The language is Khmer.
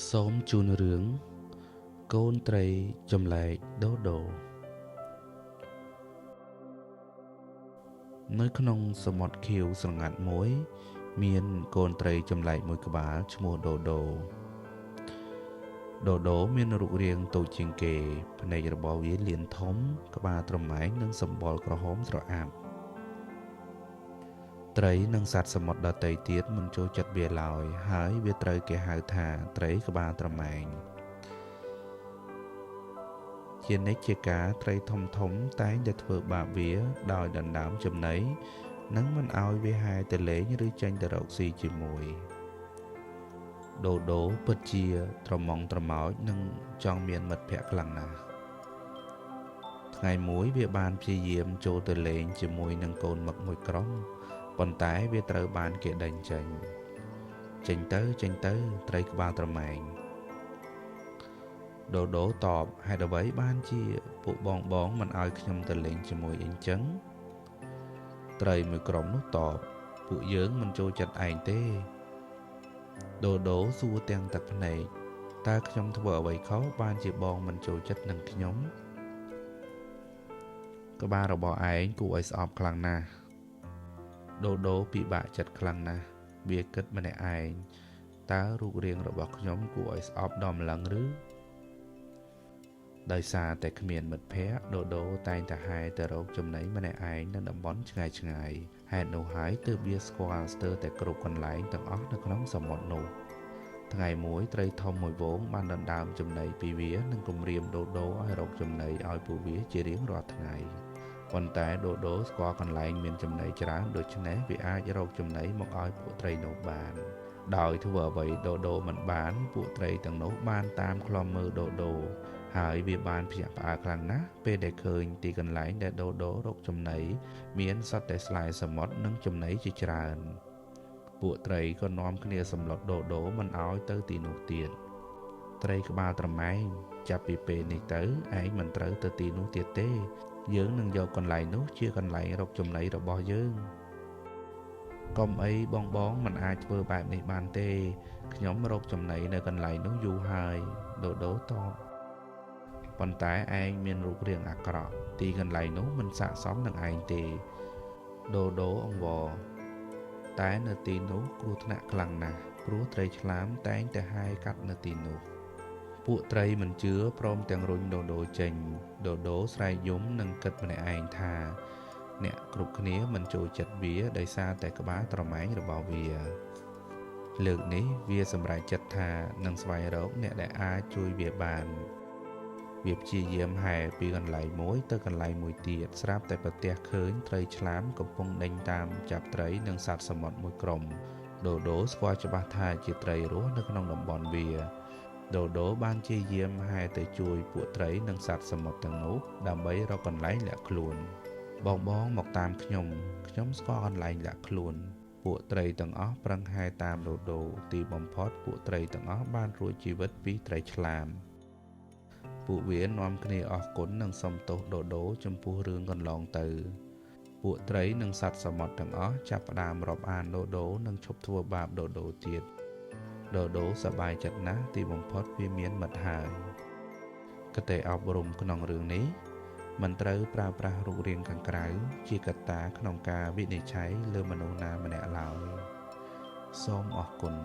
សូមជូនរឿងកូនត្រីចម្លែកដូដូនៅក្នុងសមុទ្រខៀវស្រងាត់មួយមានកូនត្រីចម្លែកមួយក្បាលឈ្មោះដូដូមានរូបរាងតូចជាងគេភ្នែករបស់វាលានធំក្បាលត្រម៉ែងនិងសម្បុរក្រហមស្រអាប់ត្រីនិងសត្វសមុទ្រដទៃទៀតមិនចូលចិត្តវាឡើយហើយវាត្រូវគេហៅថាត្រីក្បាលត្រម៉ែងជានិច្ចជាកាលត្រីធំតែងតែធ្វើបាបវាដោយដណ្ដើមចំណីនិងមិនឲ្យវាហែរទៅលេងឬចេញទៅរកស៊ីជាមួយដូដូពិតជាត្រមងត្រមោចនិងចង់មានមិត្តភក្តិខ្លាំងណាស់ថ្ងៃមួយវាបានព្យាយាមចូលទៅលេងជាមួយនឹងកូនមឹកមួយក្រុមប៉ុន្តែវាត្រូវបានគេដេញចេញទៅត្រីក្បាលត្រម៉ែងដូដូតបហេតុអ្វីបានជាពួកបងមិនឲ្យខ្ញុំទៅលេងជាមួយអីចឹងត្រីមួយក្រុមនោះតបពួកយើងមិនចូលចិត្តឯងទេដូដូសួរទាំងទឹកភ្នែកតើខ្ញុំធ្វើអ្វីខុសបានជាបងមិនចូលចិត្តនឹងខ្ញុំក្បាលរបស់ឯងគួរឲ្យស្អប់ខ្លាំងណាស់ដូដូពិបាកចិត្តខ្លាំងណាស់វាគិតម្នាក់ឯងតើរូបរាងរបស់ខ្ញុំគួរឲ្យស្អប់ដល់ម្លឹងឬដោយសារតែគ្មានមិត្តភ័ក្តិដូដូតែងតែហែរទៅរកចំណីម្នាក់ឯងនៅតំបន់ឆ្ងាយហេតុនោះហើយទើបវាស្គាល់ស្ទើរតែគ្រប់កន្លែងទាំងអស់នៅក្នុងសមុទ្រនោះថ្ងៃមួយត្រីធំមួយហ្វូងបានដណ្ដើមចំណីពីវានិងគំរាមដូដូឲ្យរកចំណីឲ្យពួកវាជារៀងរាល់ថ្ងៃប៉ុន្តែដូដូស្គាល់កន្លែងមានចំណីច្រើនដូច្នេះវាអាចរកចំណីមកឲ្យពួកត្រីនោះបានដោយធ្វើអ្វីដូដូមិនបានពួកត្រីទាំងនោះបានតាមឃ្លាំមើលដូដូហើយវាបានភ្ញាក់ផ្អើលខ្លាំងណាស់ពេលដែលឃើញទីកន្លែងដែលដូដូរកចំណីមានសុទ្ធតែស្លែសមុទ្រនិងចំណីជាច្រើនពួកត្រីក៏នាំគ្នាសម្លុតដូដូមិនឲ្យទៅទីនោះទៀតត្រីក្បាលត្រម៉ែងចាប់ពីពេលនេះទៅឯងមិនត្រូវទៅទីនោះទៀតទេយើងនឹងយកកន្លែងនោះជាកន្លែងរកចំណីរបស់យើងកុំអីបងមិនអាចធ្វើបែបនេះបានទេខ្ញុំរកចំណីនៅកន្លែងនោះយូរហើយដូដូតបប៉ុន្តែឯងមានរូបរាងអាក្រក់ទីកន្លែងនោះមិនស័ក្តិសមនឹងឯងទេដូដូអង្វរតែនៅទីនោះគ្រោះថ្នាក់ខ្លាំងណាស់ព្រោះត្រីឆ្លាមតែងតែហែកាត់នៅទីនោះពួកត្រីមិនជឿព្រមទាំងរុញដូដូចេញដូដូស្រែកយំនិងគិតម្នាក់ឯងថាអ្នកគ្រប់គ្នាមិនចូលចិត្តវាដោយសារតែក្បាលត្រម៉ែងរបស់វាលើកនេះវាសម្រេចចិត្តថានឹងស្វែងរកអ្នកដែលអាចជួយវាបានវាព្យាយាមហែរពីកន្លែងមួយទៅកន្លែងមួយទៀតស្រាប់តែប្រទះឃើញត្រីឆ្លាមកំពុងដេញតាមចាប់ត្រីនិងសត្វសមុទ្រមួយក្រុមដូដូស្គាល់ច្បាស់ថាជាត្រីរស់នៅក្នុងតំបន់វាដូដូបានព្យាយាមហែរទៅជួយពួកត្រីនិងសត្វសមុទ្រទាំងនោះដើម្បីរកកន្លែងលាក់ខ្លួនបងមកតាមខ្ញុំស្គាល់កន្លែងលាក់ខ្លួនពួកត្រីទាំងអស់ប្រឹងហែរតាមដូដូទីបំផុតពួកត្រីទាំងអស់បានរួចជីវិតពីត្រីឆ្លាមពួកវានាំគ្នាអរគុណនិងសុំទោសដូដូចំពោះរឿងកន្លងទៅពួកត្រីនិងសត្វសមុទ្រទាំងអស់ចាប់ផ្ដើមរាប់អានដូដូនិងឈប់ធ្វើបាបដូដូទៀតដូដូសប្បាយចិត្តណាស់ទីបំផុតវាមានមិត្តហើយកតេអប់រំក្នុងរឿងនេះមិនត្រូវប្រើប្រាស់រូបរាងខាងក្រៅជាកត្តាក្នុងការវិនិច្ឆ័យលើមនុស្សណាម្នាក់ឡើយសូមអរគុណ